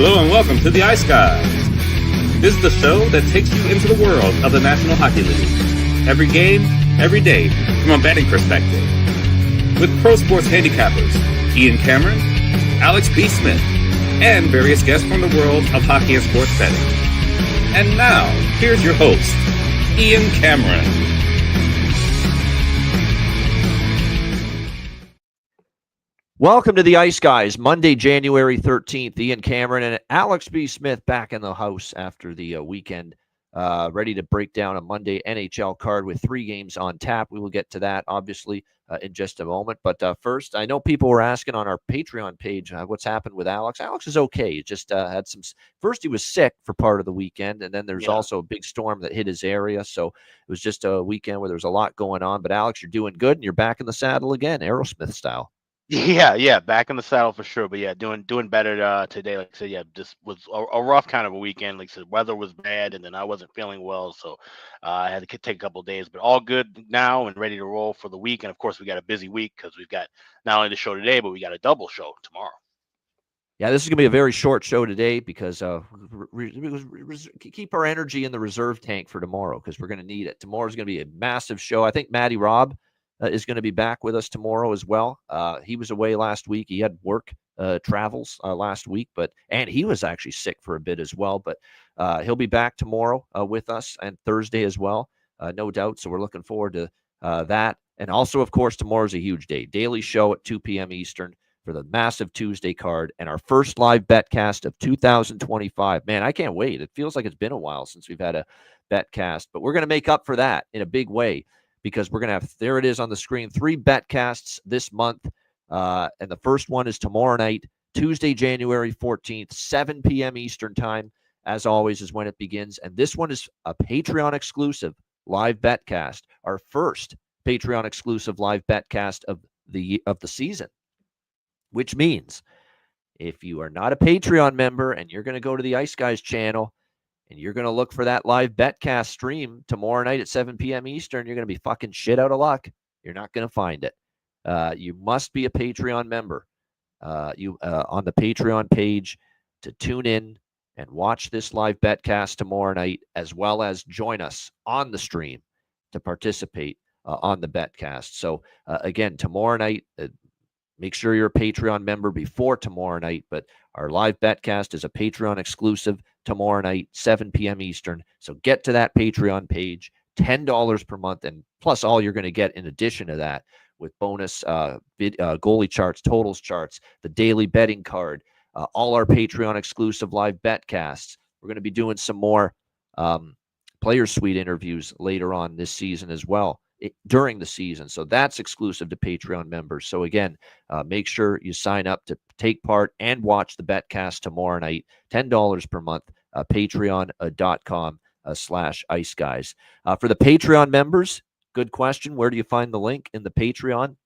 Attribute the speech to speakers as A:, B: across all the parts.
A: Hello and welcome to the Ice Guys. This is the show that takes you into the world of the National Hockey League. Every game, every day, from a betting perspective. With pro sports handicappers Ian Cameron, Alex B. Smith, and various guests from the world of hockey and sports betting. And now, here's your host, Ian Cameron.
B: Welcome to the Ice Guys, Monday, January 13th. Ian Cameron and Alex B. Smith back in the house after the weekend, ready to break down a Monday NHL card with 3 games on tap. We will get to that, obviously, in just a moment. But first, I know people were asking on our Patreon page what's happened with Alex. Alex is okay. He just had some – first, he was sick for part of the weekend, and then there's also a big storm that hit his area. So it was just a weekend where there was a lot going on. But, Alex, you're doing good, and you're back in the saddle again, Aerosmith style.
C: Yeah, back in the saddle for sure. But yeah, doing better today. Like I said, yeah, just was a rough kind of a weekend. Like I said, weather was bad, and then I wasn't feeling well, so I had to take a couple of days. But all good now and ready to roll for the week. And of course, we got a busy week because we've got not only the show today, but we got a double show tomorrow.
B: Yeah, this is going to be a very short show today because keep our energy in the reserve tank for tomorrow because we're going to need it. Tomorrow's going to be a massive show. I think Matty Robb is going to be back with us tomorrow as well. He was away last week. He had work travels last week, and he was actually sick for a bit as well. But he'll be back tomorrow with us and Thursday as well, no doubt. So we're looking forward to that. And also, of course, tomorrow's a huge day. Daily show at 2 p.m. Eastern for the massive Tuesday card and our first live betcast of 2025. Man, I can't wait. It feels like it's been a while since we've had a betcast, but we're going to make up for that in a big way. Because we're going to have, there it is on the screen, 3 betcasts this month. And the first one is tomorrow night, Tuesday, January 14th, 7 p.m. Eastern time, as always, is when it begins. And this one is a Patreon exclusive live betcast, our first Patreon exclusive live betcast of the season, which means if you are not a Patreon member and you're going to go to the Ice Guys channel, and you're going to look for that live betcast stream tomorrow night at 7 p.m. Eastern, you're going to be fucking shit out of luck. You're not going to find it. You must be a Patreon member on the Patreon page to tune in and watch this live betcast tomorrow night, as well as join us on the stream to participate on the betcast. So, again, tomorrow night, make sure you're a Patreon member before tomorrow night, but our live betcast is a Patreon exclusive tomorrow night, 7 p.m. Eastern. So get to that Patreon page, $10 per month, and plus all you're going to get in addition to that with bonus goalie charts, totals charts, the daily betting card, all our Patreon exclusive live betcasts. We're going to be doing some more Players Suite interviews later on this season as well. During the season. So that's exclusive to Patreon members. So again, make sure you sign up to take part and watch the betcast tomorrow night, $10 per month, patreon.com/Ice Guys. For the Patreon members, good question. Where do you find the link in the Patreon?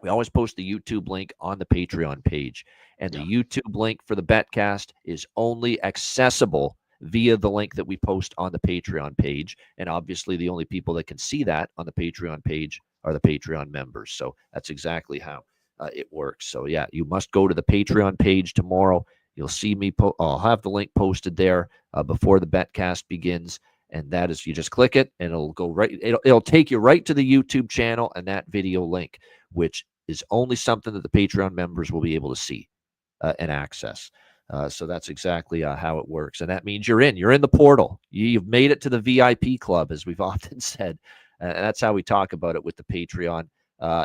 B: We always post the YouTube link on the Patreon page. And the YouTube link for the betcast is only accessible via the link that we post on the Patreon page. And obviously the only people that can see that on the Patreon page are the Patreon members. So that's exactly how it works. So yeah, you must go to the Patreon page tomorrow. You'll see me, I'll have the link posted there before the betcast begins. And that is, you just click it and it'll go right, it'll take you right to the YouTube channel and that video link, which is only something that the Patreon members will be able to see and access. So that's exactly how it works. And that means you're in the portal. You've made it to the VIP club, as we've often said. And that's how we talk about it with the Patreon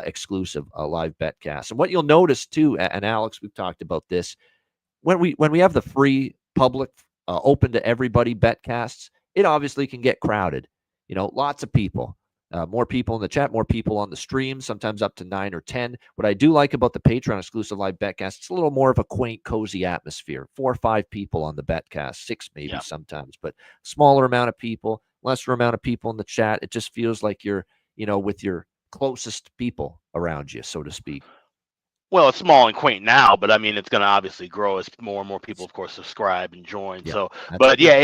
B: exclusive live betcast. And what you'll notice too, and Alex, we've talked about this, when we have the free public open to everybody betcasts, it obviously can get crowded. You know, lots of people. More people in the chat, more people on the stream, sometimes up to 9 or 10. What I do like about the Patreon exclusive live betcast, it's a little more of a quaint, cozy atmosphere. 4 or 5 people on the betcast, 6 maybe sometimes, but smaller amount of people, lesser amount of people in the chat. It just feels like you're, with your closest people around you, so to speak.
C: Well, it's small and quaint now, but I mean, it's going to obviously grow as more and more people, of course, subscribe and join.
B: Yeah,
C: So, but
B: absolutely.
C: yeah,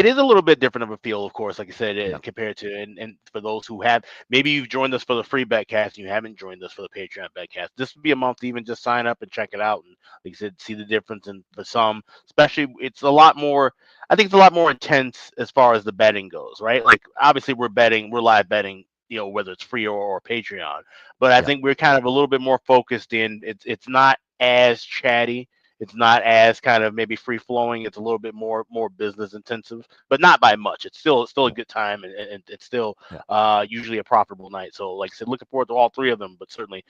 C: it is a little bit different of a feel, of course, like I said,
B: Yeah,
C: compared to, and for those who have, maybe you've joined us for the free betcast and you haven't joined us for the Patreon betcast, this would be a month to even just sign up and check it out. And like I said, see the difference. And for some, especially, it's a lot more, I think it's a lot more intense as far as the betting goes, right? Like, obviously, we're live betting, whether it's free or Patreon. But I
B: yeah.
C: think we're kind of a little bit more focused in. It's not as chatty. It's not as kind of maybe free flowing. It's a little bit more business intensive, but not by much. It's still a
B: Yeah.
C: good time, and it's still
B: Yeah.
C: usually a profitable night. So like I said, looking forward to all three of them, but certainly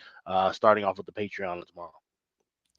C: starting off with the Patreon tomorrow.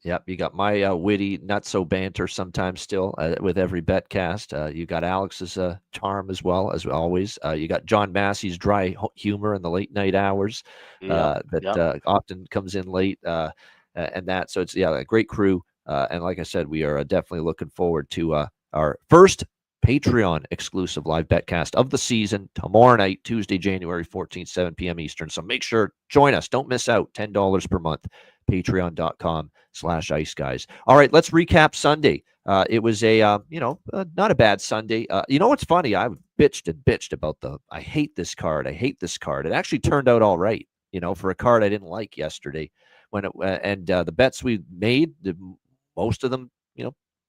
B: Yep, you got my witty, not so banter sometimes still with every betcast. You got Alex's charm as well as always. You got John Massey's dry humor in the late night hours
C: Yep.
B: that
C: Yep.
B: often comes in late, and that. So it's a great crew. And like I said, we are definitely looking forward to our first Patreon exclusive live betcast of the season tomorrow night, Tuesday, January 14th, 7 p.m. Eastern. So make sure join us. Don't miss out. $10 per month. Patreon.com/Ice Guys. All right, let's recap Sunday. It was not a bad Sunday. You know what's funny? I bitched about I hate this card. I hate this card. It actually turned out all right, for a card I didn't like yesterday. When the bets we made, most of them,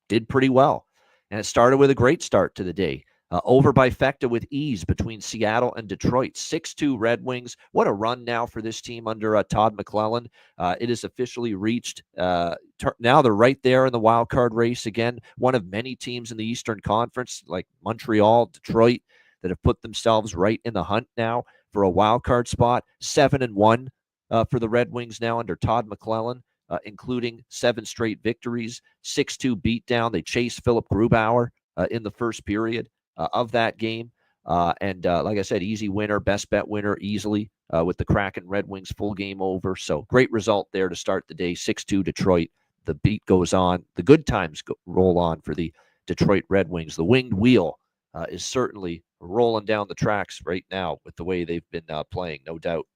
B: did pretty well. And it started with a great start to the day. Over by Fecta with ease between Seattle and Detroit. 6-2 Red Wings. What a run now for this team under Todd McClellan. It has officially reached. Now they're right there in the wild card race again. One of many teams in the Eastern Conference, like Montreal, Detroit, that have put themselves right in the hunt now for a wild card spot. 7-1 for the Red Wings now under Todd McClellan. Including 7 straight victories, 6-2 beatdown. They chased Philip Grubauer in the first period of that game. And like I said, easy winner, best bet winner easily with the Kraken Red Wings full game over. So great result there to start the day, 6-2 Detroit. The beat goes on. The good times roll on for the Detroit Red Wings. The winged wheel is certainly rolling down the tracks right now with the way they've been playing, no doubt.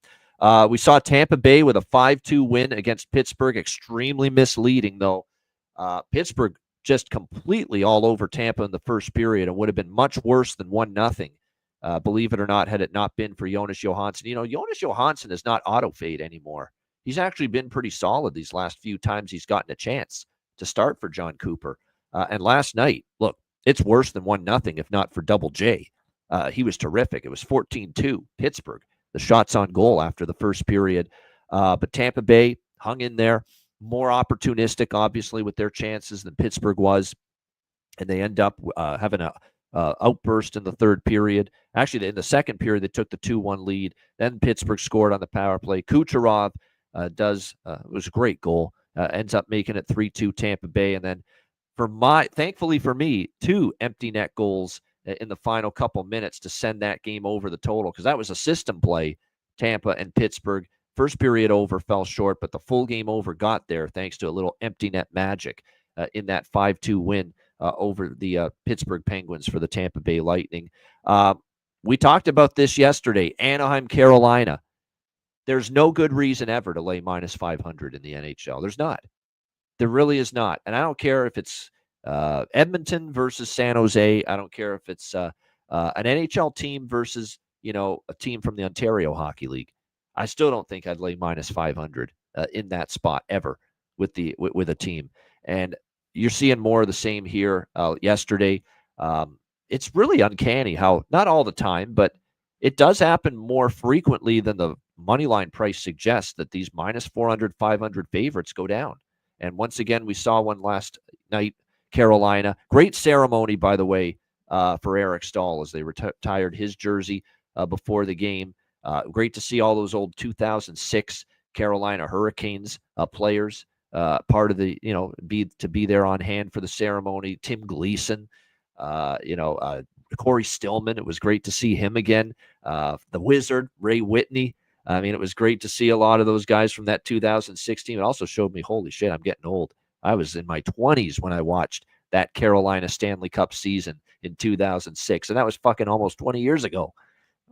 B: We saw Tampa Bay with a 5-2 win against Pittsburgh. Extremely misleading, though. Pittsburgh just completely all over Tampa in the first period and would have been much worse than 1-0. Believe it or not, had it not been for Jonas Johansson. Jonas Johansson is not auto-fade anymore. He's actually been pretty solid these last few times he's gotten a chance to start for John Cooper. And last night, look, it's worse than 1-0 if not for Double J. He was terrific. It was 14-2 Pittsburgh. The shots on goal after the first period. But Tampa Bay hung in there, more opportunistic, obviously, with their chances than Pittsburgh was. And they end up having a outburst in the third period. Actually, in the second period, they took the 2-1 lead. Then Pittsburgh scored on the power play. Kucherov it was a great goal. Ends up making it 3-2 Tampa Bay. And then thankfully for me, 2 empty net goals in the final couple minutes to send that game over the total, because that was a system play, Tampa and Pittsburgh. First period over fell short, but the full game over got there thanks to a little empty net magic in that 5-2 win over the Pittsburgh Penguins for the Tampa Bay Lightning. We talked about this yesterday. Anaheim, Carolina. There's no good reason ever to lay minus 500 in the NHL. There's not. There really is not. And I don't care if it's Edmonton versus San Jose. I don't care if it's an NHL team versus, a team from the Ontario Hockey League. I still don't think I'd lay minus 500 in that spot ever with a team. And you're seeing more of the same here yesterday. It's really uncanny how, not all the time, but it does happen more frequently than the money line price suggests, that these minus 400, 500 favorites go down. And once again, we saw one last night, Carolina. Great ceremony, by the way, for Eric Staal as they retired his jersey before the game. Great to see all those old 2006 Carolina Hurricanes players part of the, be there on hand for the ceremony. Tim Gleason, Corey Stillman. It was great to see him again. The Wizard, Ray Whitney. I mean, it was great to see a lot of those guys from that 2016. It also showed me, holy shit, I'm getting old. I was in my 20s when I watched that Carolina Stanley Cup season in 2006, and that was fucking almost 20 years ago.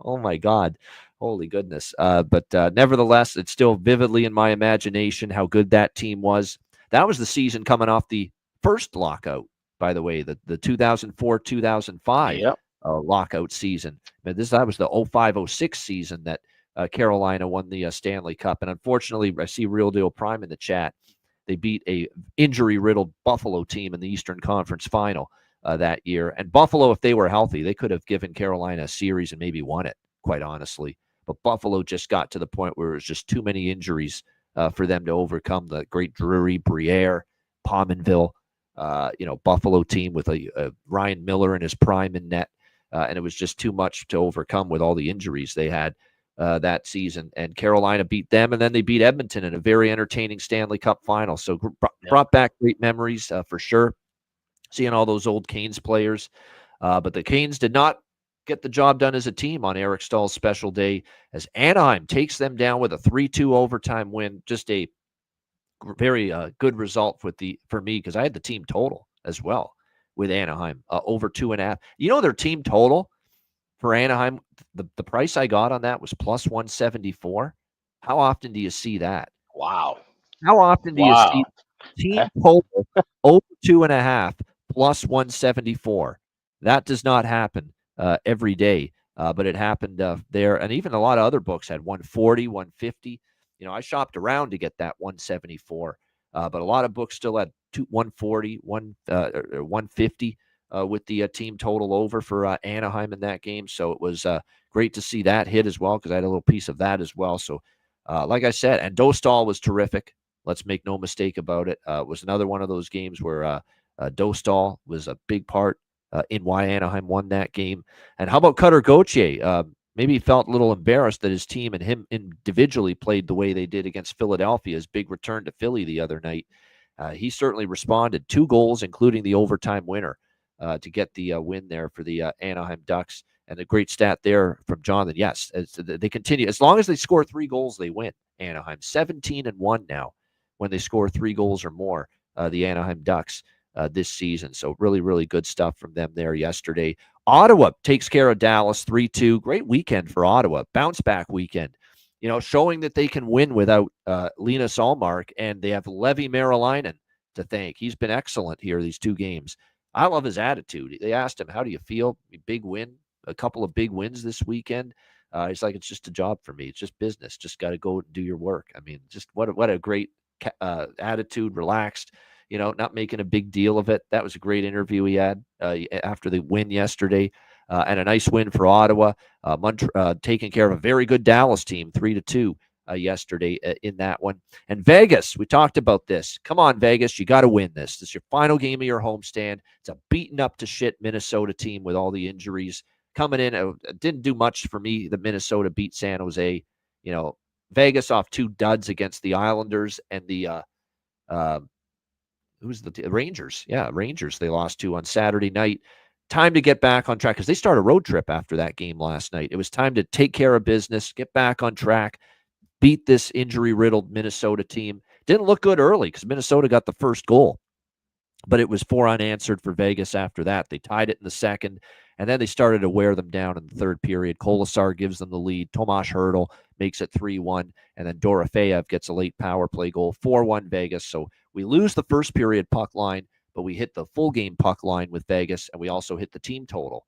B: Oh my God. Holy goodness. But nevertheless, it's still vividly in my imagination how good that team was. That was the season coming off the first lockout, by the way, the 2004-2005
C: Yep.
B: lockout season. But that was the 05-06 season that Carolina won the Stanley Cup. And unfortunately, I see Real Deal Prime in the chat. They beat a injury-riddled Buffalo team in the Eastern Conference Final that year. And Buffalo, if they were healthy, they could have given Carolina a series and maybe won it, quite honestly. But Buffalo just got to the point where it was just too many injuries for them to overcome the great Drury, Briere, Pominville, Buffalo team with a Ryan Miller in his prime in net. And it was just too much to overcome with all the injuries they had that season. And Carolina beat them, and then they beat Edmonton in a very entertaining Stanley Cup final. So brought back great memories for sure, seeing all those old Canes players. But the Canes did not get the job done as a team on Eric Stahl's special day as Anaheim takes them down with a 3-2 overtime win. Just a very good result for me because I had the team total as well with Anaheim over 2.5. Their team total for Anaheim, the price I got on that was plus 174. How often do you see that?
C: Wow.
B: How often do you see team total over 2.5 plus 174? That does not happen every day, but it happened there. And even a lot of other books had 140, 150. I shopped around to get that 174, but a lot of books still had 140, 150 with the team total over for Anaheim in that game. So it was great to see that hit as well because I had a little piece of that as well. So like I said, and Dostal was terrific. Let's make no mistake about it. It was another one of those games where Dostal was a big part in why Anaheim won that game. And how about Cutter Gauthier? Maybe he felt a little embarrassed that his team and him individually played the way they did against Philadelphia's big return to Philly the other night. He certainly responded. 2 goals, including the overtime winner, to get the win there for the Anaheim Ducks. And a great stat there from Jonathan. Yes, they continue. As long as they score 3 goals, they win. Anaheim 17-1 now when they score 3 goals or more, the Anaheim Ducks this season. So really, really good stuff from them there yesterday. Ottawa takes care of Dallas 3-2. Great weekend for Ottawa. Bounce back weekend. Showing that they can win without Linus Ullmark, and they have Levi Merilainen to thank. He's been excellent here these 2 games. I love his attitude. They asked him, how do you feel? Big win, a couple of big wins this weekend. He's like, it's just a job for me. It's just business. Just got to go and do your work. I mean, just what a great attitude, relaxed, not making a big deal of it. That was a great interview he had after the win yesterday. And a nice win for Ottawa, taking care of a very good Dallas team, 3-2 yesterday in that one. And Vegas, we talked about this. Come on, Vegas, you got to win this. This is your final game of your homestand. It's a beaten up to shit Minnesota team with all the injuries coming in. It didn't do much for me. The Minnesota beat San Jose. Vegas off 2 duds against the Islanders and the who's the Rangers? Yeah, Rangers. They lost to on Saturday night. Time to get back on track because they started a road trip after that game last night. It was time to take care of business, get back on track, beat this injury-riddled Minnesota team. Didn't look good early because Minnesota got the first goal, but it was 4 unanswered for Vegas after that. They tied it in the second, and then they started to wear them down in the third period. Kolasar gives them the lead. Tomas Hertl makes it 3-1, and then Dorofeyev gets a late power play goal, 4-1 Vegas. So we lose the first period puck line, but we hit the full game puck line with Vegas, and we also hit the team total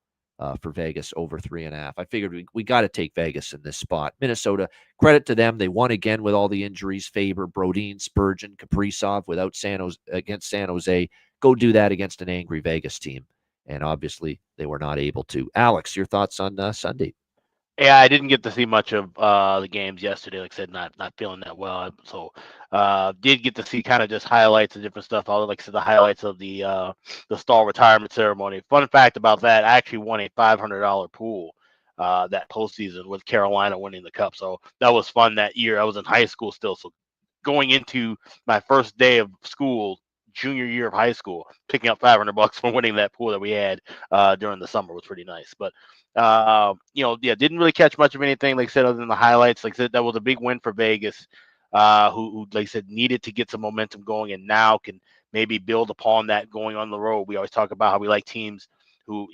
B: for Vegas over 3.5. I figured we got to take Vegas in this spot. Minnesota, credit to them. They won again with all the injuries. Faber, Brodin, Spurgeon, Kaprizov without against San Jose. Go do that against an angry Vegas team. And obviously they were not able to. Alex, your thoughts on Sunday?
C: Yeah, I didn't get to see much of the games yesterday. Like I said, not feeling that well. So did get to see kind of just highlights and different stuff. Like I said, the highlights of the Stahl retirement ceremony. Fun fact about that, I actually won a $500 pool that postseason with Carolina winning the cup. So that was fun that year. I was in high school still. So going into my first day of school, junior year of high school, picking up $500 for winning that pool that we had during the summer was pretty nice. But didn't really catch much of anything, like I said, other than the highlights. Like I said, that was a big win for Vegas, who, like I said, needed to get some momentum going and now can maybe build upon that going on the road. We always talk about how we like teams who,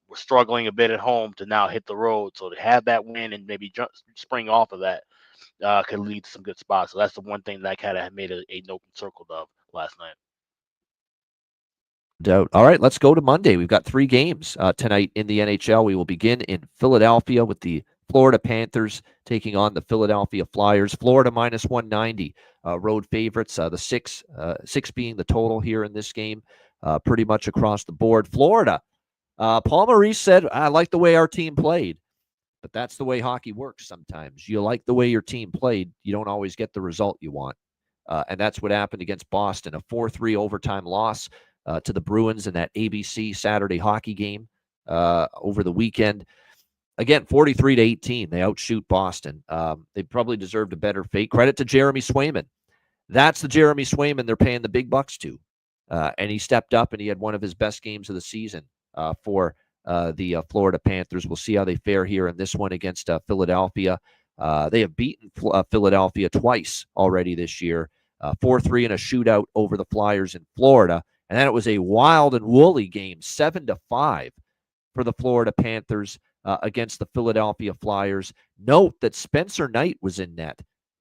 C: were struggling a bit at home to now hit the road. So to have that win and maybe spring off of that could lead to some good spots. So that's the one thing that I kind of made a note and circled of last night.
B: Doubt. All right, let's go to Monday. We've got 3 games tonight in the NHL. We will begin in Philadelphia with the Florida Panthers taking on the Philadelphia Flyers. Florida minus 190, road favorites. The six being the total here in this game, pretty much across the board. Florida. Paul Maurice said, "I like the way our team played," but that's the way hockey works. Sometimes you like the way your team played, you don't always get the result you want, and that's what happened against Boston. A 4-3 overtime loss to the Bruins in that ABC Saturday hockey game over the weekend. Again, 43-18. They outshoot Boston. They probably deserved a better fate. Credit to Jeremy Swayman. That's the Jeremy Swayman they're paying the big bucks to. And he stepped up, and he had one of his best games of the season for the Florida Panthers. We'll see how they fare here in this one against Philadelphia. They have beaten Philadelphia twice already this year, 4-3 in a shootout over the Flyers in Florida. And then it was a wild and woolly game, 7-5 for the Florida Panthers against the Philadelphia Flyers. Note that Spencer Knight was in net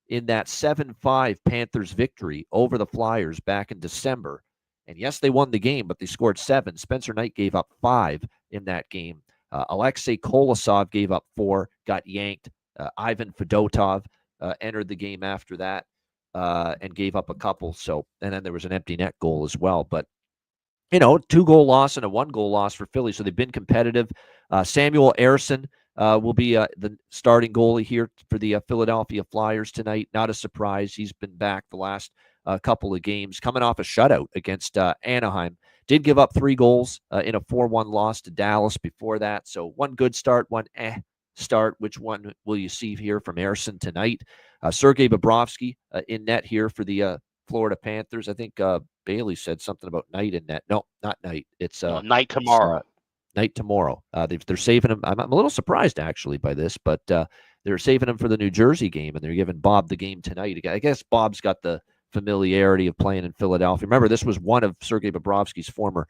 B: in that 7-5 Panthers victory over the Flyers back in December. And yes, they won the game, but they scored 7. Spencer Knight gave up 5 in that game. Alexei Kolosov gave up 4, got yanked. Ivan Fedotov entered the game after that and gave up a couple. So, and then there was an empty net goal as well. But 2-goal loss and a 1-goal loss for Philly. So they've been competitive. Samuel Ersson will be the starting goalie here for the Philadelphia Flyers tonight. Not a surprise. He's been back the last couple of games, coming off a shutout against Anaheim. Did give up 3 goals in a 4-1 loss to Dallas before that. So one good start, one start. Which one will you see here from Ersson tonight? Sergei Bobrovsky in net here for the Florida Panthers. I think Bailey said something about Knight in net. No, not Knight. It's
C: Knight tomorrow.
B: Knight tomorrow. They're saving him. I'm a little surprised actually by this, but they're saving him for the New Jersey game, and they're giving Bob the game tonight. I guess Bob's got the familiarity of playing in Philadelphia. Remember, this was one of Sergei Bobrovsky's former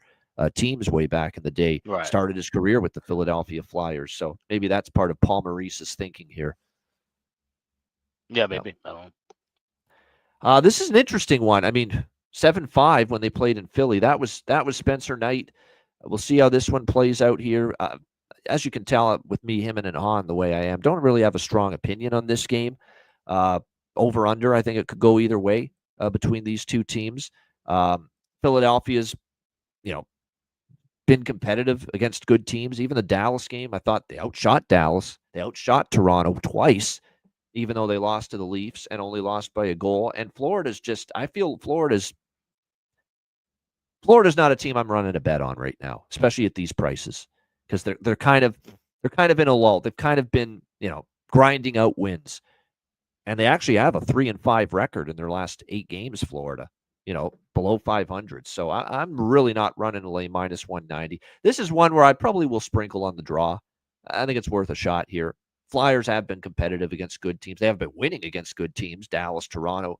B: teams way back in the day.
C: Right.
B: Started his career with the Philadelphia Flyers, so maybe that's part of Paul Maurice's thinking here.
C: Yeah, maybe. I don't know.
B: This is an interesting one. I mean, 7-5 when they played in Philly. That was Spencer Knight. We'll see how this one plays out here. As you can tell with me, him and Han the way I am, don't really have a strong opinion on this game. Over under, I think it could go either way between these two teams. Philadelphia's, been competitive against good teams. Even the Dallas game, I thought they outshot Dallas. They outshot Toronto twice, even though they lost to the Leafs and only lost by a goal. And I feel Florida's not a team I'm running a bet on right now, especially at these prices, because they're kind of in a lull. They've kind of been, grinding out wins, and they actually have a 3-5 record in their last 8 games. Florida, below 500. So I'm really not running a lay minus 190. This is one where I probably will sprinkle on the draw. I think it's worth a shot here. Flyers have been competitive against good teams. They have been winning against good teams, Dallas, Toronto,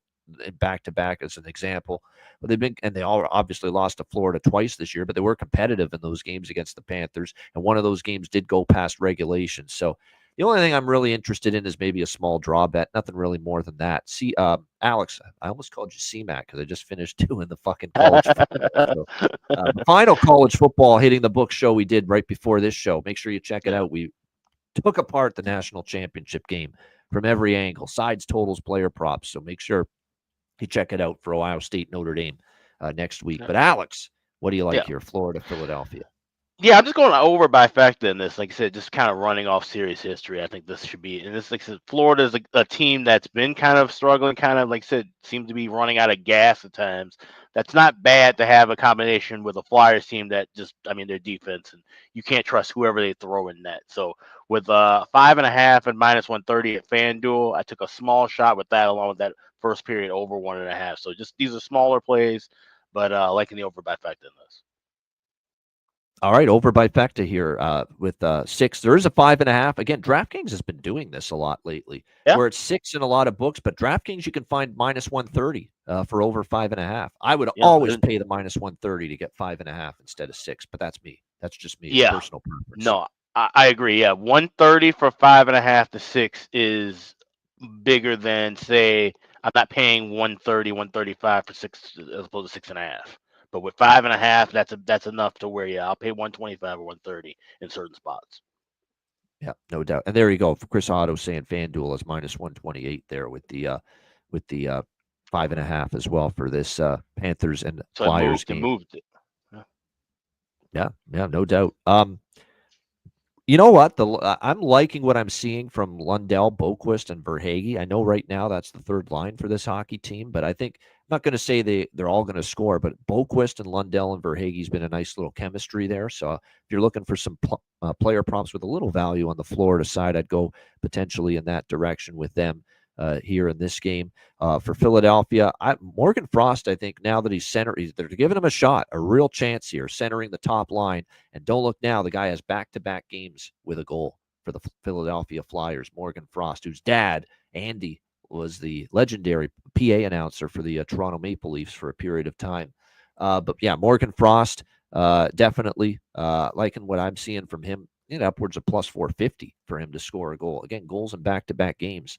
B: back-to-back as an example. But they all obviously lost to Florida twice this year, but they were competitive in those games against the Panthers, and one of those games did go past regulation. So the only thing I'm really interested in is maybe a small draw bet, nothing really more than that. See, Alex, I almost called you C-Mac because I just finished doing the fucking college football show. The final college football hitting the book show we did right before this show. Make sure you check it out. We took apart the national championship game from every angle, sides, totals, player props. So make sure you check it out for Ohio State, Notre Dame next week. But Alex, what do you like here? Florida, Philadelphia.
C: Yeah, I'm just going over by factor in this. Like I said, just kind of running off series history. I think this should be, and this, like I said, Florida is a team that's been kind of struggling, kind of, like I said, seems to be running out of gas at times. That's not bad to have a combination with a Flyers team that just, their defense, and you can't trust whoever they throw in net. So with 5.5 and minus 130 at FanDuel, I took a small shot with that along with that first period over 1.5. So just these are smaller plays, but liking the over by factor in this.
B: All right, over by Fecta here with 6. There is a 5.5. Again, DraftKings has been doing this a lot lately, where it's 6 in a lot of books, but DraftKings you can find minus 130 for over 5.5. I would always pay the minus 130 to get 5.5 instead of 6, but that's me. That's just me,
C: Yeah.
B: personal preference.
C: No, I agree. Yeah, 130 for 5.5 to 6 is bigger than, say, I'm not paying 130, 135 for 6 as opposed to 6.5. But with 5.5, that's enough to where, yeah, I'll pay 125 or 130 in certain spots.
B: Yeah, no doubt. And there you go. Chris Otto saying FanDuel is minus 128 there with the 5.5 as well for this Panthers and
C: So
B: Flyers
C: it
B: game.
C: moved it.
B: Yeah, no doubt. You know what? I'm liking what I'm seeing from Lundell, Boquist, and Verhaeghe. I know right now that's the third line for this hockey team, but I think I'm not going to say they're all going to score, but Boquist and Lundell and Verhaeghe's been a nice little chemistry there. So if you're looking for some player prompts with a little value on the Florida side, I'd go potentially in that direction with them here in this game. For Philadelphia, Morgan Frost, I think now that he's they're giving him a shot, a real chance here, centering the top line. And don't look now, the guy has back-to-back games with a goal for the Philadelphia Flyers. Morgan Frost, whose dad, Andy, was the legendary PA announcer for the Toronto Maple Leafs for a period of time. But yeah, Morgan Frost, definitely liking what I'm seeing from him. Upwards of plus 450 for him to score a goal. Again, goals in back-to-back games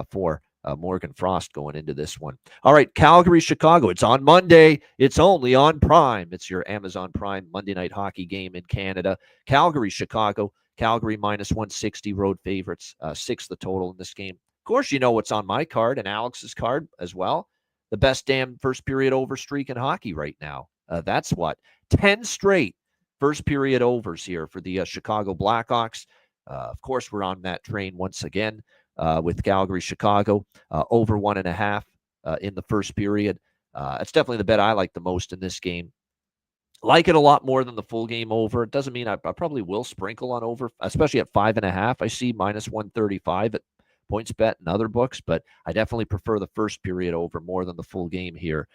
B: for Morgan Frost going into this one. All right, Calgary, Chicago. It's on Monday. It's only on Prime. It's your Amazon Prime Monday night hockey game in Canada. Calgary, Chicago. Calgary minus 160 road favorites. 6 the total in this game. Of course, you know what's on my card and Alex's card as well. The best damn first period over streak in hockey right now. That's what? 10 straight first period overs here for the Chicago Blackhawks. Of course, we're on that train once again. With Calgary, Chicago, over 1.5 in the first period. It's definitely the bet I like the most in this game. Like it a lot more than the full game over. It doesn't mean I probably will sprinkle on over, especially at 5.5. I see minus 135 at PointsBet and other books, but I definitely prefer the first period over more than the full game here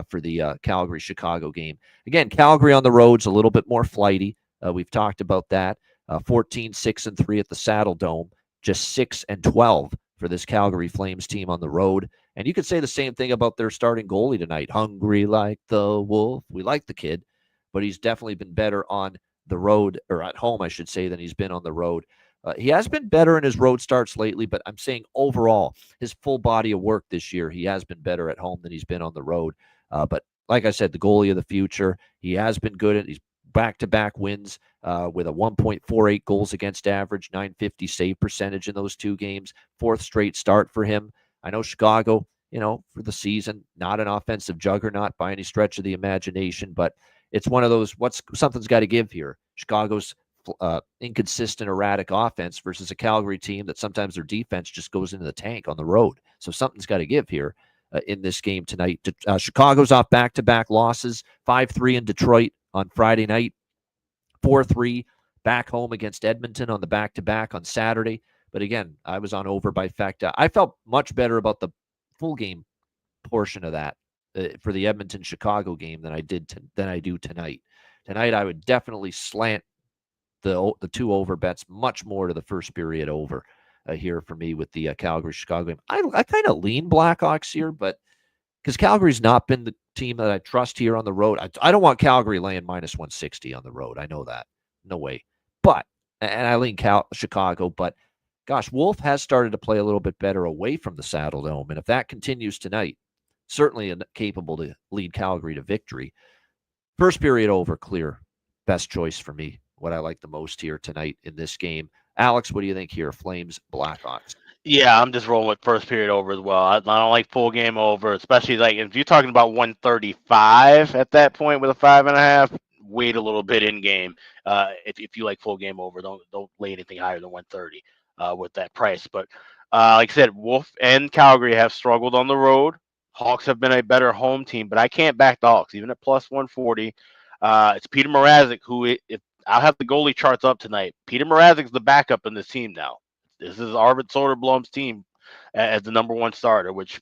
B: for the Calgary-Chicago game. Again, Calgary on the road's a little bit more flighty. We've talked about that. 14-6-3 at the Saddle Dome. Just 6-12 for this Calgary Flames team on the road. And you could say the same thing about their starting goalie tonight. Hungry like the wolf. We like the kid, but he's definitely been better on the road, or at home, I should say, than he's been on the road. He has been better in his road starts lately, but I'm saying overall, his full body of work this year, he has been better at home than he's been on the road. But like I said, the goalie of the future, he has been good at. He's back-to-back wins with a 1.48 goals against average, 950 save percentage in those 2 games. 4th straight start for him. I know Chicago, for the season, not an offensive juggernaut by any stretch of the imagination, but it's one of those, something's got to give here. Chicago's inconsistent, erratic offense versus a Calgary team that sometimes their defense just goes into the tank on the road. So something's got to give here in this game tonight. Chicago's off back-to-back losses, 5-3 in Detroit on Friday night, 4-3 back home against Edmonton on the back-to-back on Saturday. But again, I was on over by fact. I felt much better about the full game portion of that for the Edmonton-Chicago game than I do tonight. Tonight, I would definitely slant the 2 over bets much more to the first period over here for me with the Calgary-Chicago game. I kind of lean Blackhawks here, but because Calgary's not been the team that I trust here on the road. I don't want Calgary laying minus 160 on the road. I know that. No way. But, and I lean Chicago, but gosh, Wolf has started to play a little bit better away from the Saddle Dome. And if that continues tonight, certainly capable to lead Calgary to victory. First period over, clear. Best choice for me. What I like the most here tonight in this game. Alex, what do you think here? Flames, Blackhawks.
C: Yeah, I'm just rolling with first period over as well. I don't like full game over, especially like if you're talking about 135 at that point with a 5.5. Wait a little bit in game. If you like full game over, don't lay anything higher than 130 with that price. But like I said, Wolf and Calgary have struggled on the road. Hawks have been a better home team, but I can't back the Hawks even at plus 140. It's Peter Mrazek who, if I'll have the goalie charts up tonight. Peter Mrazek's the backup in this team now. This is Arvid Soderblom's team as the number 1 starter, which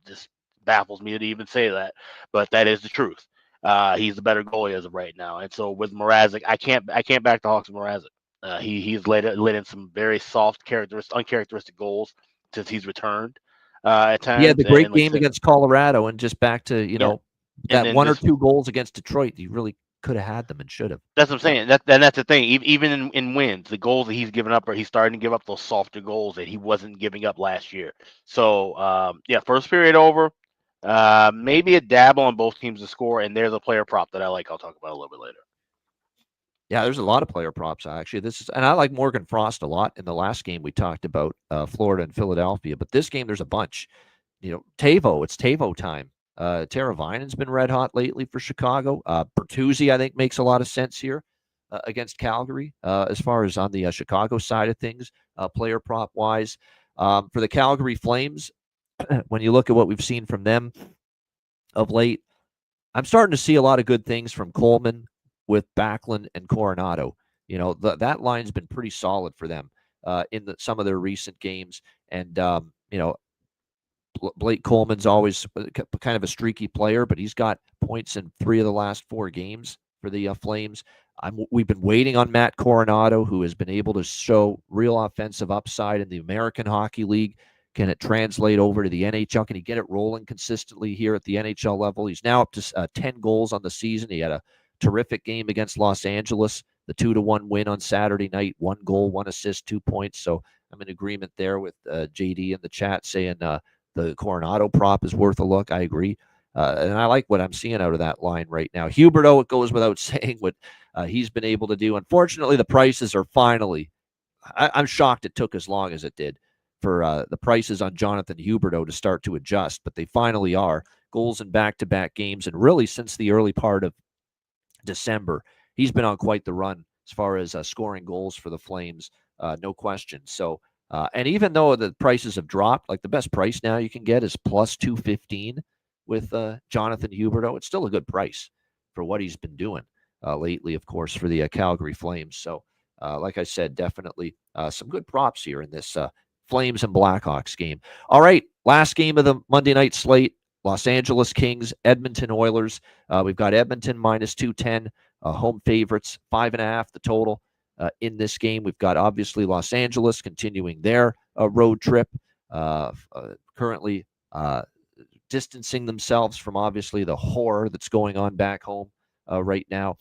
C: just baffles me to even say that, but that is the truth. He's the better goalie as of right now, and so with Mrazek, I can't back the Hawks with Mrazek. He's let in some very soft, uncharacteristic goals since he's returned at times.
B: He had the great
C: like
B: game against Colorado, and just back to that 1 or 2 goals against Detroit. He really could have had them and should have.
C: That's what I'm saying. That's the thing. Even in wins, the goals that he's given up, or he's starting to give up those softer goals that he wasn't giving up last year. So yeah, first period over. Maybe a dabble on both teams to score, and there's a player prop that I like. I'll talk about a little bit later.
B: Yeah, there's a lot of player props actually. And I like Morgan Frost a lot. In the last game we talked about Florida and Philadelphia, but this game there's a bunch. Tavo, it's Tavo time. Teravainen's been red hot lately for Chicago. Bertuzzi, I think, makes a lot of sense here against Calgary as far as on the Chicago side of things, player prop wise. For the Calgary Flames, when you look at what we've seen from them of late, I'm starting to see a lot of good things from Coleman with Backlund and Coronado. That line's been pretty solid for them in some of their recent games. And, Blake Coleman's always kind of a streaky player, but he's got points in 3 of the last 4 games for the Flames. We've been waiting on Matt Coronado, who has been able to show real offensive upside in the American Hockey League. Can it translate over to the NHL? Can he get it rolling consistently here at the NHL level? He's now up to 10 goals on the season. He had a terrific game against Los Angeles, the 2-1 win on Saturday night, 1 goal, 1 assist, 2 points. So I'm in agreement there with JD in the chat saying the Coronado prop is worth a look. I agree. And I like what I'm seeing out of that line right now. Huberdeau, it goes without saying what he's been able to do. Unfortunately, the prices are finally, I'm shocked it took as long as it did for the prices on Jonathan Huberdeau to start to adjust, but they finally are. Goals in back-to-back games, and really since the early part of December, he's been on quite the run as far as scoring goals for the Flames, no question. So, and even though the prices have dropped, like the best price now you can get is plus 215 with Jonathan Huberdeau. It's still a good price for what he's been doing lately, of course, for the Calgary Flames. So, like I said, definitely some good props here in this Flames and Blackhawks game. All right, last game of the Monday night slate, Los Angeles Kings, Edmonton Oilers. We've got Edmonton minus 210, home favorites, 5.5 the total in this game. We've got obviously Los Angeles continuing their road trip, currently distancing themselves from obviously the horror that's going on back home right now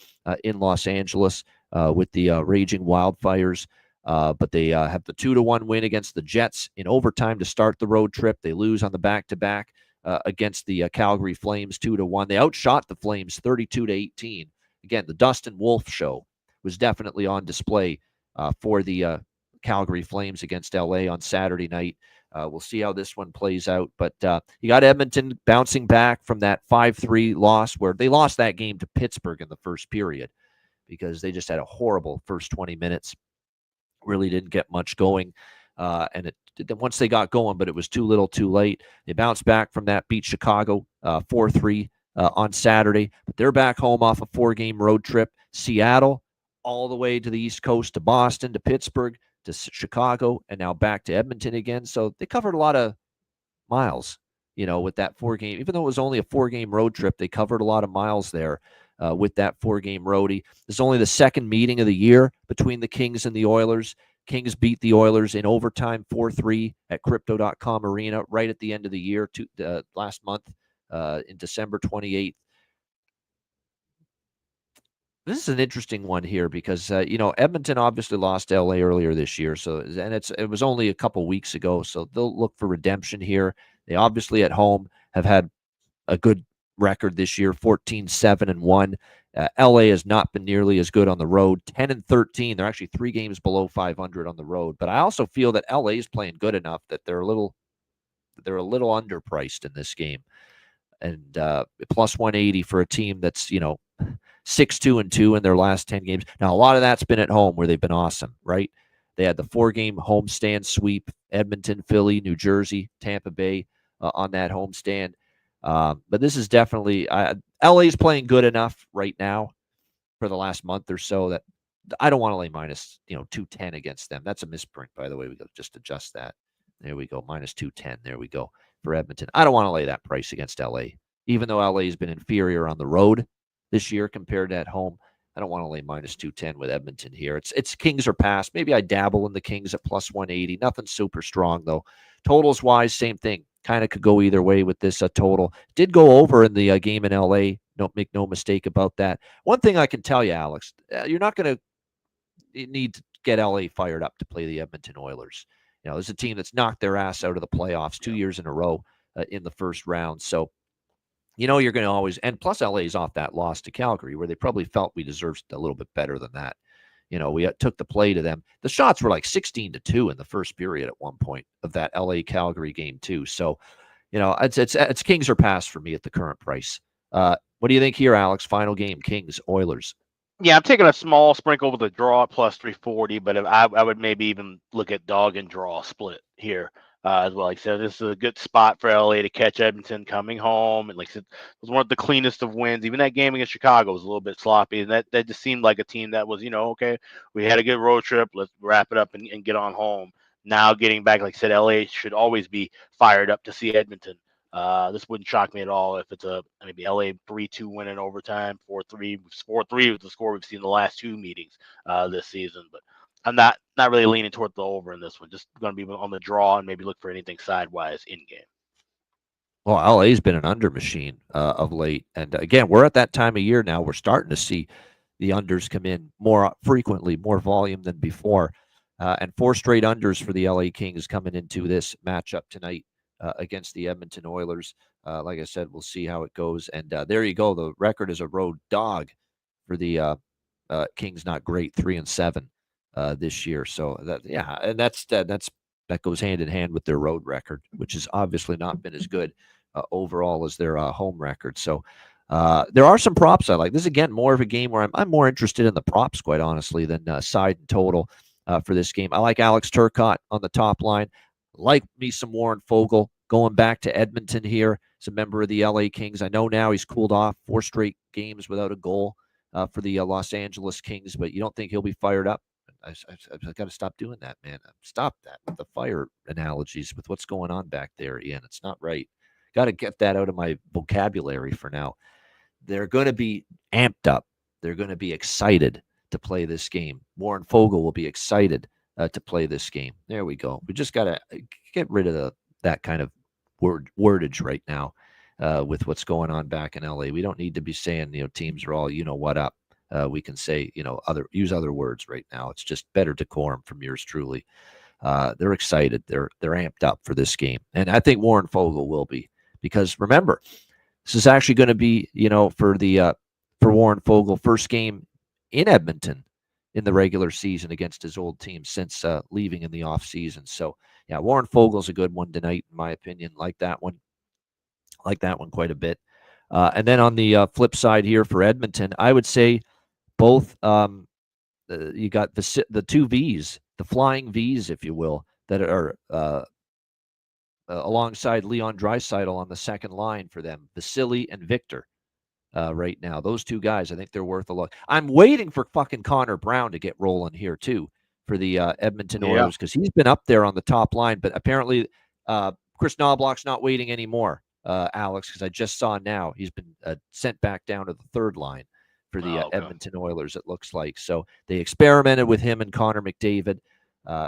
B: in Los Angeles with the raging wildfires. But they have the 2-1 win against the Jets in overtime to start the road trip. They lose on the back-to-back against the Calgary Flames 2-1. They outshot the Flames 32-18. Again, the Dustin Wolf show was definitely on display for the Calgary Flames against LA on Saturday night. We'll see how this one plays out. But you got Edmonton bouncing back from that 5-3 loss where they lost that game to Pittsburgh in the first period because they just had a horrible first 20 minutes. Really didn't get much going. And once they got going, but it was too little too late. They bounced back from that, beat Chicago 4-3 on Saturday. But they're back home off a 4-game road trip. Seattle, all the way to the East Coast, to Boston, to Pittsburgh, to Chicago, and now back to Edmonton again. So they covered a lot of miles, with that 4-game. Even though it was only a 4-game road trip, they covered a lot of miles there with that 4-game roadie. This is only the second meeting of the year between the Kings and the Oilers. Kings beat the Oilers in overtime 4-3 at Crypto.com Arena right at the end of the year last month in December 28th. This is an interesting one here because, Edmonton obviously lost to LA earlier this year. It was only a couple weeks ago. So they'll look for redemption here. They obviously at home have had a good record this year, 14-7-1. LA has not been nearly as good on the road, 10-13. They're actually 3 games below 500 on the road. But I also feel that LA is playing good enough that they're a little underpriced in this game. And plus 180 for a team that's 6-2-2 in their last 10 games. Now a lot of that's been at home where they've been awesome, right? They had the 4-game homestand sweep: Edmonton, Philly, New Jersey, Tampa Bay on that homestand. But this is definitely LA's playing good enough right now for the last month or so that I don't want to lay minus 210 against them. That's a misprint, by the way. We got to just adjust that. There we go, minus 210. There we go for Edmonton. I don't want to lay that price against LA, even though LA has been inferior on the road this year compared to at home. I don't want to lay minus 210 with Edmonton here. It's Kings or pass. Maybe I dabble in the Kings at plus 180. Nothing super strong though. Totals wise, same thing. kind of could go either way with this total. Did go over in the game in LA. Don't make no mistake about that. One thing I can tell you, Alex, you're not going to need to get LA fired up to play the Edmonton Oilers. There's a team that's knocked their ass out of the playoffs 2 years in a row in the first round. So, you're going to always, and plus LA's off that loss to Calgary where they probably felt we deserved a little bit better than that. We took the play to them. The shots were like 16-2 in the first period at one point of that LA Calgary game too. So, it's Kings or pass for me at the current price. What do you think here, Alex? Final game, Kings, Oilers.
C: Yeah, I'm taking a small sprinkle with a draw at plus 340, but I would maybe even look at dog and draw split here as well. Like I said, this is a good spot for LA to catch Edmonton coming home. And like I said, it was one of the cleanest of wins. Even that game against Chicago was a little bit sloppy. And that just seemed like a team that was, okay, we had a good road trip. Let's wrap it up and get on home. Now getting back, like I said, LA should always be fired up to see Edmonton. This wouldn't shock me at all if it's a maybe LA 3-2 win in overtime, 4-3. 4-3 was the score we've seen in the last two meetings this season. But I'm not really leaning toward the over in this one. Just going to be on the draw and maybe look for anything sidewise in game.
B: Well, LA's been an under machine of late. And again, we're at that time of year now. We're starting to see the unders come in more frequently, more volume than before. And 4 straight unders for the LA Kings coming into this matchup tonight against the Edmonton Oilers. Like I said, we'll see how it goes. And there you go. The record is a road dog for the Kings. Not great, 3-7 this year. So and that goes hand in hand with their road record, which has obviously not been as good overall as their home record. So there are some props I like. This is again more of a game where I'm more interested in the props, quite honestly, than side and total for this game. I like Alex Turcotte on the top line. Like me some Warren Foegele going back to Edmonton here. He's a member of the LA Kings. I know now he's cooled off 4 straight games without a goal for the Los Angeles Kings, but you don't think he'll be fired up? I've got to stop doing that, man. Stop that with the fire analogies with what's going on back there, Ian. It's not right. Got to get that out of my vocabulary for now. They're going to be amped up. They're going to be excited to play this game. Warren Foegele will be excited to play this game. There we go. We just got to get rid of that kind of wordage right now with what's going on back in LA. We don't need to be saying, teams are all, what up. We can say, use other words right now. It's just better decorum from yours truly. They're excited. They're amped up for this game. And I think Warren Foegele will be, because remember, this is actually going to be, for Warren Foegele, first game in Edmonton in the regular season against his old team since leaving in the offseason. So, yeah, Warren Fogel's a good one tonight, in my opinion. Like that one quite a bit. And then on the flip side here for Edmonton, I would say both you got the 2 Vs, the flying Vs, if you will, that are alongside Leon Draisaitl on the second line for them, Vasily and Victor. Right now, those 2 guys, I think they're worth a look. I'm waiting for fucking Connor Brown to get rolling here too for the Edmonton Oilers, because he's been up there on the top line, but apparently Chris Knobloch's not waiting anymore, Alex, because I just saw now he's been sent back down to the third line for the Edmonton Oilers, it looks like. So they experimented with him and Connor McDavid.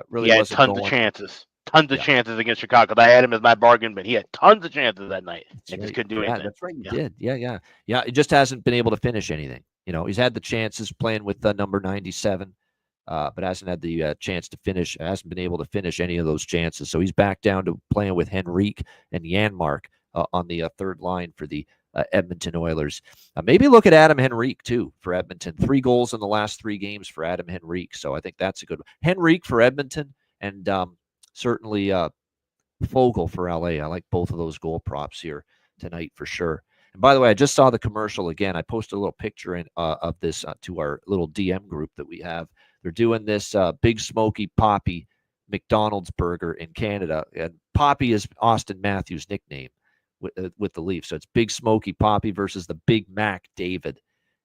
B: Really wasn't
C: tons
B: going.
C: of chances. Tons of chances against Chicago. I had him as my bargain, but he had tons of chances that night and just couldn't do anything.
B: That's right. He did. Yeah. He just hasn't been able to finish anything. He's had the chances playing with number 97, but hasn't had the chance to finish. Hasn't been able to finish any of those chances. So he's back down to playing with Henrique and Janmark on the third line for the Edmonton Oilers. Maybe look at Adam Henrique too for Edmonton. 3 goals in the last 3 games for Adam Henrique. So I think that's a good one. Henrique for Edmonton, and certainly Foegele for LA. I like both of those goal props here tonight for sure. And by the way, I just saw the commercial again. I posted a little picture of this to our little DM group that we have. They're doing this Big Smoky Poppy McDonald's burger in Canada. And Poppy is Austin Matthews' nickname with the Leafs. So it's Big Smoky Poppy versus the Big Mac David.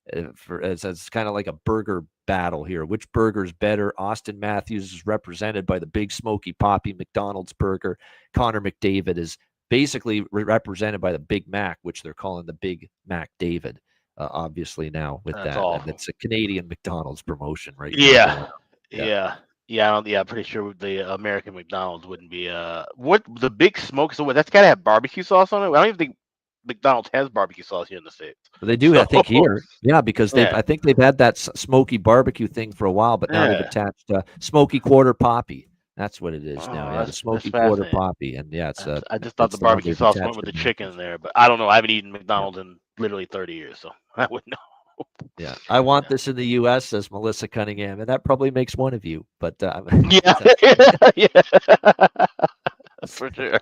B: It's kind of like a burger battle here. Which burger is better? Austin Matthews is represented by the Big Smoky Poppy McDonald's burger. Connor McDavid is basically represented by the Big Mac, which they're calling the Big Mac David, obviously now with that.
C: Awful.
B: And it's a Canadian McDonald's promotion, right?
C: Yeah. Yeah, I don't, yeah, I'm pretty sure the American McDonald's wouldn't be what the big smoke. So what? That's gotta have barbecue sauce on it. I don't even think McDonald's has barbecue sauce here in the States.
B: But they do,
C: So
B: I think, here. Yeah, because
C: yeah,
B: I think they've had that smoky barbecue thing for a while, but now they've
C: yeah.
B: attached smoky quarter poppy. That's what it is now.
C: Oh,
B: Yeah, the
C: that's
B: smoky quarter
C: fascinating.
B: poppy, and yeah,
C: I just thought
B: that's
C: the
B: the one
C: barbecue
B: they've
C: sauce went
B: attached
C: with
B: to
C: the chicken in
B: Matthews.
C: there, but I don't know. I haven't eaten
B: Yeah,
C: McDonald's in literally 30 years, so I wouldn't know.
B: yeah. I want
C: Yeah,
B: this in the U.S., says Melissa Cunningham, and that probably makes one of you. But
C: yeah, yeah, for sure.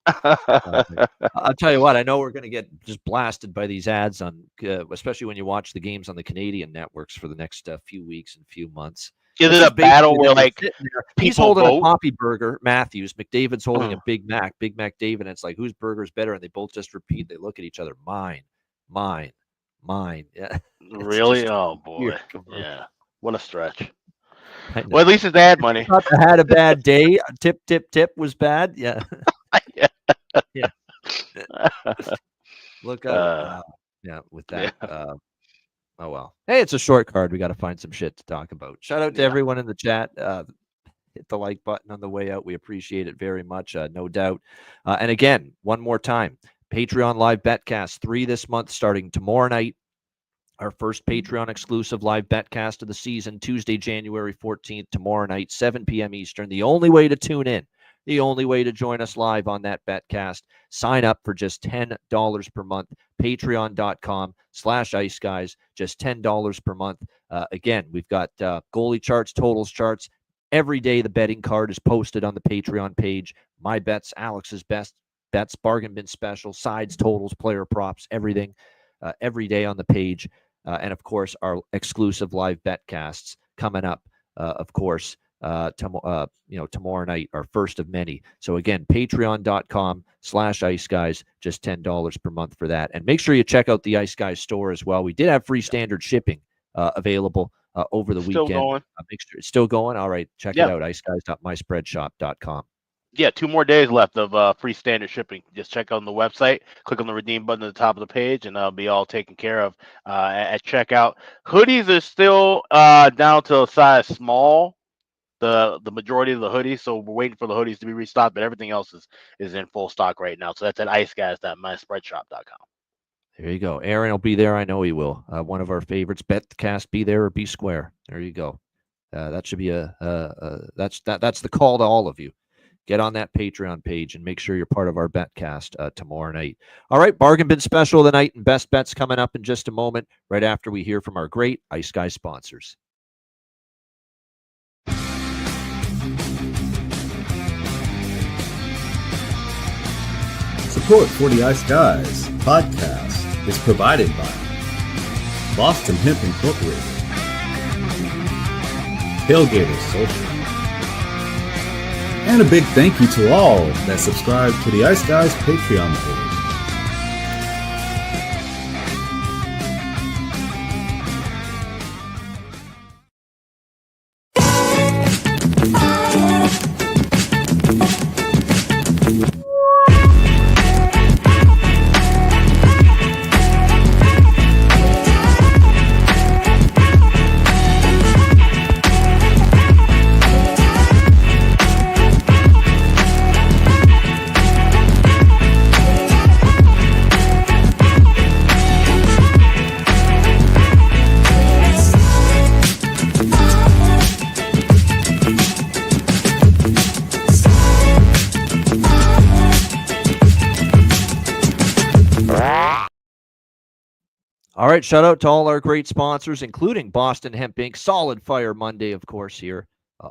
B: I'll tell you what. I know we're going to get just blasted by these ads on, especially when you watch the games on the Canadian networks for the next few weeks and few months.
C: Is
B: It's
C: it a
B: just basically
C: battle
B: them
C: where like
B: sitting there. He's
C: people
B: holding a
C: vote?
B: Poppy burger, Matthews. McDavid's holding a
C: Mm,
B: Big Mac, David. And it's like, whose burger is better? And they both just repeat. They look at each other. Mine, mine, mine. Yeah, it's
C: really?
B: just
C: Oh
B: weird
C: boy.
B: commercial.
C: Yeah. What a stretch.
B: I
C: Well, at
B: know.
C: least it's ad
B: If you
C: money.
B: thought I had a bad day, tip, tip, tip was bad. Yeah,
C: Yeah.
B: yeah. Look out.
C: Uh,
B: Yeah, with
C: yeah.
B: that. Oh well. Hey, it's a short card. We got to find some shit to talk about. Shout out to
C: Yeah.
B: everyone in the chat. Hit the like button on the way out. We appreciate it very much, no doubt. And again, one more time, Patreon Live Betcast 3 this month, starting tomorrow night. Our first Patreon exclusive live betcast of the season, Tuesday, January 14th, tomorrow night, 7 p.m. Eastern. The only way to tune in, the only way to join us live on that betcast, sign up for just $10 per month. Patreon.com/Ice Guys, just $10 per month. Again, we've got goalie charts, totals charts. Every day, the betting card is posted on the Patreon page. My bets, Alex's best bets, bargain bin special, sides, totals, player props, everything. Every day on the page. And of course, our exclusive live betcasts coming up, of course, tomorrow night, our first of many. So again, patreon.com/Ice Guys, just $10 per month for that. And make sure you check out the Ice Guys store as well. We did have free standard shipping available over the
C: Still
B: weekend.
C: going.
B: Make sure it's still going. All right, check it
C: Yeah.
B: out, iceguys.myspreadshop.com.
C: Yeah, 2 more days left of free standard shipping. Just check on the website, click on the redeem button at the top of the page, and that'll be all taken care of at checkout. Hoodies are still down to a size small. The majority of the hoodies, so we're waiting for the hoodies to be restocked, but everything else is in full stock right now. So that's at iceguys.myspreadshop.com.
B: There you go. Aaron will be there. I know he will. One of our favorites. Betcast, be there or be square. There you go. That should be that's the call to all of you. Get on that Patreon page and make sure you're part of our betcast tomorrow night. All right, bargain bin special of the night and best bets coming up in just a moment, right after we hear from our great Ice Guys sponsors.
D: Support for the Ice Guys podcast is provided by Boston Hemp Incorporated, Tailgaters Social, and a big thank you to all that subscribe to the Ice Guys Patreon page.
B: All right, shout out to all our great sponsors, including Boston Hemp Inc. Solid Fire Monday, of course, here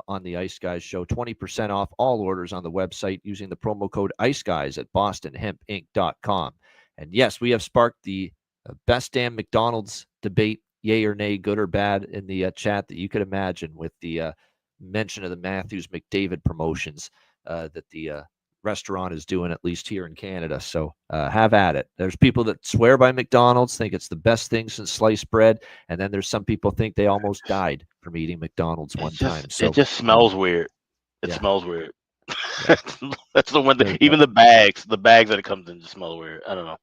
B: on the Ice Guys show. 20% off all orders on the website using the promo code Ice Guys at bostonhempinc.com. And yes, we have sparked the best damn McDonald's debate, yay or nay, good or bad, in the chat that you could imagine with the mention of the Matthews McDavid promotions that the restaurant is doing, at least here in Canada. So have at it. There's people that swear by McDonald's, think it's the best thing since sliced bread, and then there's some people think they almost died from eating McDonald's one time. So
C: it just smells weird. It
B: yeah.
C: smells weird.
B: Yeah.
C: That's the one
B: There
C: that
B: you
C: even
B: go.
C: the bags that it comes in just smell weird. I don't know.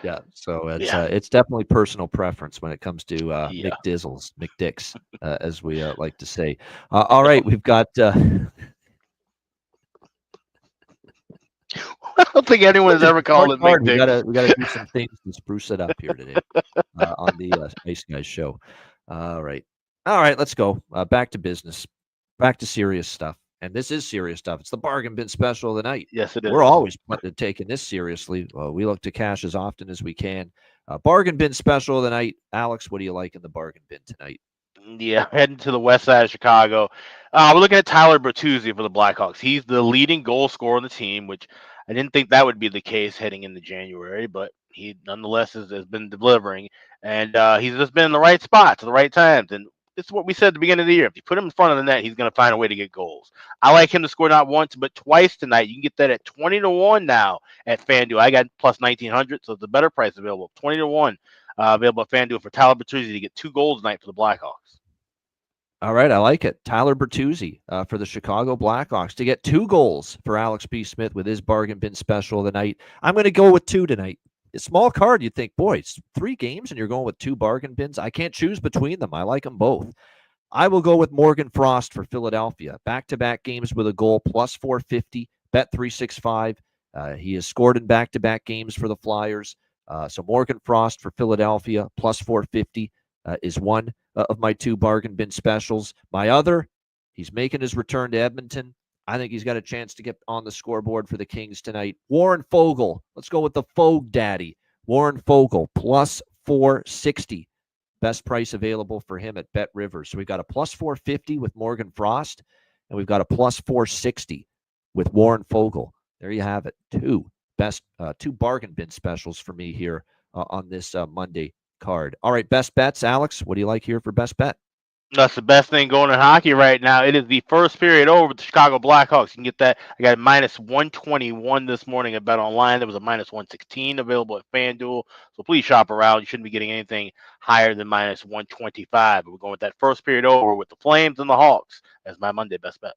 B: Yeah. So
C: Yeah.
B: it's definitely personal preference when it comes to
C: Yeah.
B: McDizzles, McDicks, as we like to say. All right, we've got.
C: I don't think anyone's ever called
B: Smart
C: it
B: card.
C: McDicks.
B: We gotta do some things to spruce it up here today on the Ice Guys show. All right, let's go back to business, back to serious stuff. And this is serious stuff. It's the bargain bin special of the night.
C: Yes, it
B: We're
C: is.
B: always taking this seriously. We look to cash as often as we can. Bargain bin special of the night. Alex, what do you like in the bargain bin tonight?
C: Yeah, heading to the west side of Chicago. We're looking at Tyler Bertuzzi for the Blackhawks. He's the leading goal scorer on the team, which I didn't think that would be the case heading into January, but he nonetheless has been delivering, and he's just been in the right spots at the right times. And it's what we said at the beginning of the year. If you put him in front of the net, he's going to find a way to get goals. I like him to score not once, but twice tonight. You can get that at 20-1 now at FanDuel. I got plus 1,900, so it's a better price available. 20-1 available at FanDuel for Tyler Bertuzzi to get 2 goals tonight for the Blackhawks.
B: All right, I like it. Tyler Bertuzzi for the Chicago Blackhawks to get 2 goals for Alex B. Smith with his bargain bin special of the night. I'm going to go with 2 tonight. A small card, you'd think, boy, it's 3 games and you're going with 2 bargain bins. I can't choose between them. I like them both. I will go with Morgan Frost for Philadelphia. Back-to-back games with a goal, plus 450, bet 365. He has scored in back-to-back games for the Flyers. So Morgan Frost for Philadelphia, plus 450 is one of my 2 bargain bin specials. My other, he's making his return to Edmonton. I think he's got a chance to get on the scoreboard for the Kings tonight. Warren Fogle. Let's go with the Fogue Daddy. Warren Fogle, plus 460. Best price available for him at Bet Rivers. So we've got a plus 450 with Morgan Frost, and we've got a plus 460 with Warren Fogle. There you have it. 2 bargain bin specials for me here on this Monday card. All right, best bets, Alex. What do you like here for best bet?
C: That's the best thing going in hockey right now. It is the first period over with the Chicago Blackhawks. You can get that. I got minus 121 this morning at Bet Online. There was a minus 116 available at FanDuel. So please shop around. You shouldn't be getting anything higher than minus 125. But we're going with that first period over with the Flames and the Hawks as my Monday best bet.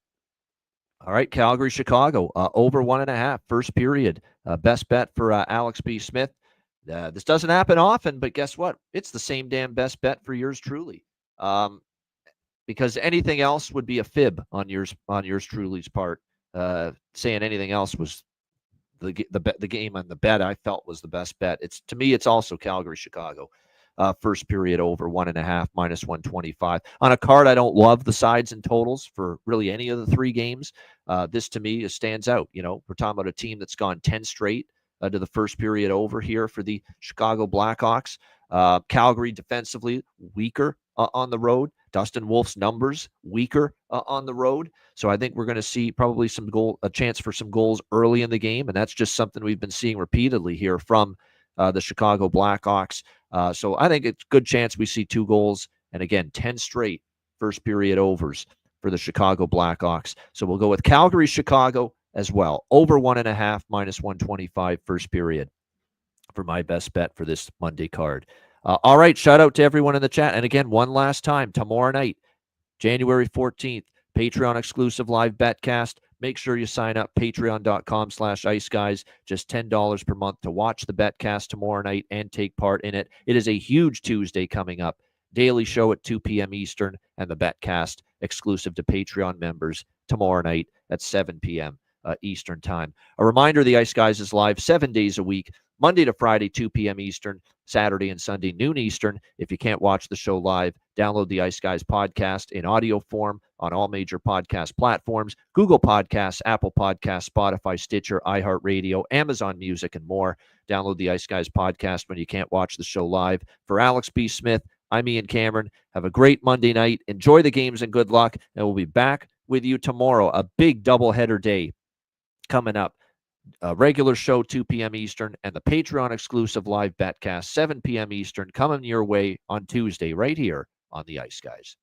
B: All right, Calgary, Chicago, over 1.5, first period. Best bet for Alex B. Smith. This doesn't happen often, but guess what? It's the same damn best bet for yours truly. Because anything else would be a fib on yours truly's part. Saying anything else was the game on the bet I felt was the best bet. To me, it's also Calgary, Chicago. First period over 1.5, minus 125. On a card, I don't love the sides and totals for really any of the 3 games. This to me stands out. You know, we're talking about a team that's gone 10 straight to the first period over here for the Chicago Blackhawks. Calgary defensively weaker on the road. Dustin Wolf's numbers weaker on the road. So I think we're going to see probably a chance for some goals early in the game. And that's just something we've been seeing repeatedly here from the Chicago Blackhawks. So I think it's a good chance we see 2 goals. And again, 10 straight first period overs for the Chicago Blackhawks. So we'll go with Calgary, Chicago as well. Over 1.5, minus 125 first period for my best bet for this Monday card. All right, shout out to everyone in the chat. And again, one last time, tomorrow night, January 14th, Patreon exclusive live betcast. Make sure you sign up, patreon.com/iceguys. Just $10 per month to watch the betcast tomorrow night and take part in it. It is a huge Tuesday coming up. Daily show at 2 p.m. Eastern and the betcast exclusive to Patreon members tomorrow night at 7 p.m. Eastern time. A reminder, the Ice Guys is live 7 days a week, Monday to Friday, 2 p.m. Eastern, Saturday and Sunday, noon Eastern. If you can't watch the show live, download the Ice Guys podcast in audio form on all major podcast platforms, Google Podcasts, Apple Podcasts, Spotify, Stitcher, iHeartRadio, Amazon Music, and more. Download the Ice Guys podcast when you can't watch the show live. For Alex B. Smith, I'm Ian Cameron. Have a great Monday night. Enjoy the games and good luck. And we'll be back with you tomorrow. A big doubleheader day coming up. A regular show, 2 p.m. Eastern, and the Patreon exclusive live betcast, 7 p.m. Eastern, coming your way on Tuesday right here on the Ice Guys.